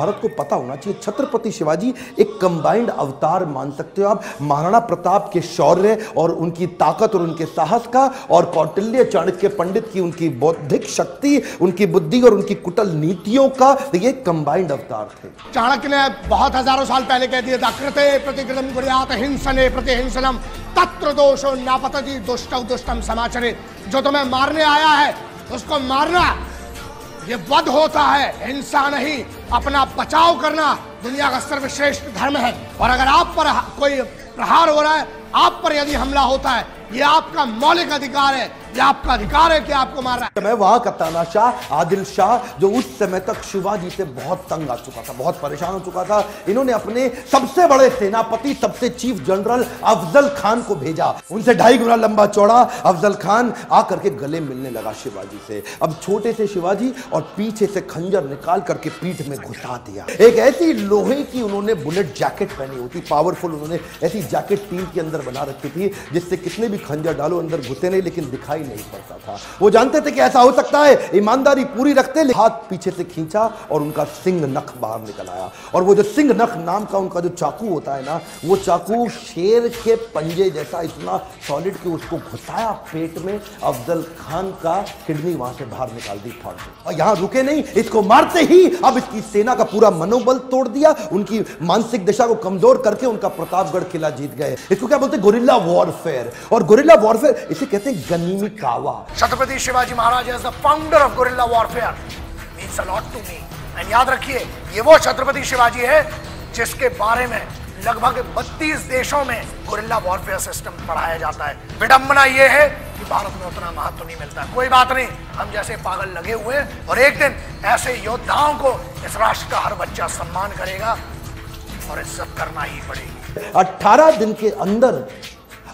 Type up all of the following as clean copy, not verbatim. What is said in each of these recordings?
भारत को पता होना चाहिए, छत्रपति शिवाजी एक कंबाइंड अवतार मान सकते हो आप, महाराणा प्रताप के शौर्य और उनकी ताकत और उनके साहस का, और कौटिल्य चाणक्य पंडित की उनकी बौद्धिक शक्ति, उनकी बुद्धि और उनकी कुटिल नीतियों का, ये कंबाइंड अवतार थे। चाणक्य ने बहुत हजारों साल पहले कह दिया था, कृते प्रतिकृतम कुर्यात हिंसने प्रतिहिंसनम तत्र दोषो नापतति दुष्टौ दुष्टम समाचरे। जो तुम्हें मारने आया है उसको मारना, ये वध होता है, हिंसा नहीं। अपना बचाव करना दुनिया का सर्वश्रेष्ठ धर्म है। और अगर आप पर कोई प्रहार हो रहा है, आप पर यदि हमला होता है, ये आपका मौलिक अधिकार है, ये आपका अधिकार है कि आपको मारना है। मैं वहां का तानाशाह आदिल शाह, जो उस समय तक शिवाजी से बहुत तंग आ चुका था, बहुत परेशान हो चुका था, इन्होंने अपने सबसे बड़े सेनापति, सबसे चीफ जनरल अफजल खान को भेजा। उनसे 2.5 गुना लंबा चौड़ा अफजल खान आकर के गले मिलने लगा शिवाजी से। अब छोटे से शिवाजी और पीछे से खंजर निकाल करके पीठ में घुसा दिया। एक ऐसी लोहे की उन्होंने बुलेट जैकेट पहनी होती, पावरफुल, उन्होंने ऐसी जैकेट टीम के अंदर बना रखी थी जिससे कितने भी खंजर डालो अंदर घुसे नहीं, लेकिन दिखाई नहीं पड़ता था। वो जानते थे कि ऐसा हो सकता है, ईमानदारी पूरी रखते। हाथ पीछे से खींचा और उनका सिंह नख बाहर निकल आया। और वो जो सिंह नख नाम का उनका जो चाकू होता है ना, वो चाकू शेर के पंजे जैसा इतना सॉलिड कि उसको घुसाया पेट में। अफजल खान का किडनी वहां से बाहर निकाल दी फाड़ दी। और यहां रुके नहीं, इसको मारते ही अब इसकी सेना का पूरा मनोबल तोड़ दिया, उनकी मानसिक दिशा को कमजोर करके उनका प्रतापगढ़ किला जीत गए। इसको क्या बोलते हैं? Guerrilla warfare. और गुरिल्ला वॉरफेयर इसे कहते हैं गनीमी कावा। Chhatrapati Shivaji Maharaj as the founder of guerrilla warfare means a lot to me. And याद रखिए, ये वो छत्रपति शिवाजी है जिसके बारे में लगभग 32 देशों में गुरिल्ला वॉरफेयर सिस्टम पढ़ाया जाता है। विडंबना ये है कि भारत में उतना महत्व नहीं मिलता। कोई बात नहीं, हम जैसे पागल लगे हुए हैं, और एक दिन ऐसे योद्धाओं को इस राष्ट्र का हर बच्चा सम्मान करेगा और इज्जत करना ही पड़ेगी। 18 दिन के अंदर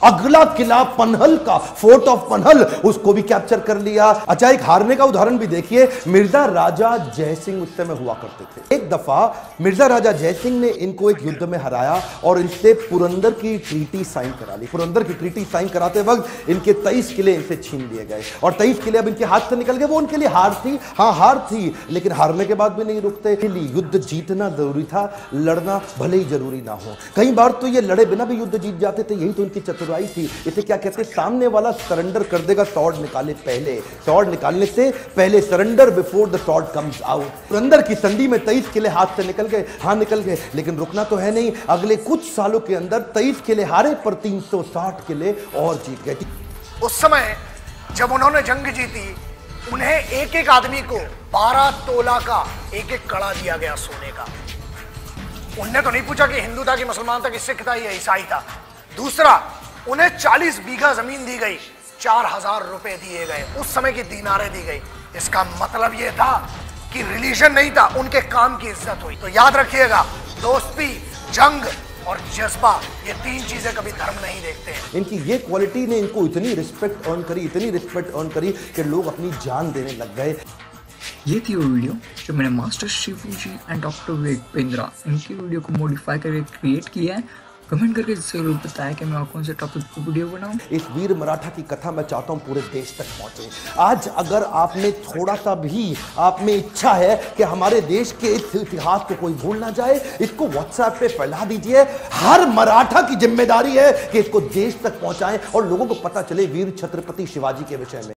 अगला किला पनहल का, फोर्ट ऑफ पनहल, उसको भी कैप्चर कर लिया। अच्छा, एक हारने का उदाहरण भी देखिए। मिर्जा राजा जयसिंह उस समय हुआ करते थे। एक दफा मिर्जा राजा जयसिंह ने इनको एक युद्ध में हराया और इनसे पुरंदर की ट्रीटी साइन करा ली। पुरंदर की ट्रीटी साइन कराते वक्त इनके 23 किले इनसे छीन लिए गए और 23 किले अब इनके हाथ से निकल गए। वो उनके लिए हार थी, हाँ हार थी, लेकिन हारने के बाद भी नहीं रुकते। युद्ध जीतना जरूरी था, लड़ना भले ही जरूरी ना हो। कई बार तो ये लड़े बिना भी युद्ध जीत जाते थे, यही तो उनकी चतुराई थी। इसे क्या कहते हैं? सामने वाला सरेंडर कर देगा स्वॉर्ड निकाले पहले, स्वॉर्ड निकालने से पहले, surrender before the sword comes out. Purandar की संधि में 23 किले हाथ से निकल गए, हाँ निकल गए, लेकिन रुकना तो है नहीं। अगले कुछ सालों के अंदर 23 किले हारे पर 360 किले और जीत गए। उस समय जब उन्होंने जंग जीती, उन्हें एक एक आदमी को 12 तोला का एक एक कड़ा दिया गया सोने का। उनने तो नहीं पूछा कि हिंदू था कि मुसलमान था कि सिख था या ईसाई था। दूसरा, उन्हें 40 बीघा जमीन दी गई, 4000 रुपए दिए गए, उस समय की दीनारें दी गई। इसका मतलब यह था कि रिलीजन नहीं था, उनके काम की इज्जत हुई। तो याद रखिएगा, दोस्ती, जंग और जज्बा, ये 3 चीजें कभी धर्म नहीं देखते हैं। इनकी ये क्वालिटी ने इनको इतनी रिस्पेक्ट अर्न करी, इतनी रिस्पेक्ट अर्न करी कि लोग अपनी जान देने लग गए। ये थी वो वीडियो जो मैंने master Shivji and doctor Vivek Bindra इनकी वीडियो को मॉडिफाई करके क्रिएट किया है। कमेंट करके जरूर बताया कि मैं कौन से टॉपिक पर वीडियो बनाऊं। इस वीर मराठा की कथा मैं चाहता हूं पूरे देश तक पहुंचे। आज अगर आपने थोड़ा सा भी, आप में इच्छा है कि हमारे देश के इस इतिहास को कोई भूल ना जाए, इसको व्हाट्सएप पे फैला दीजिए। हर मराठा की जिम्मेदारी है कि इसको देश तक पहुंचाएं और लोगों को पता चले वीर छत्रपति शिवाजी के विषय में।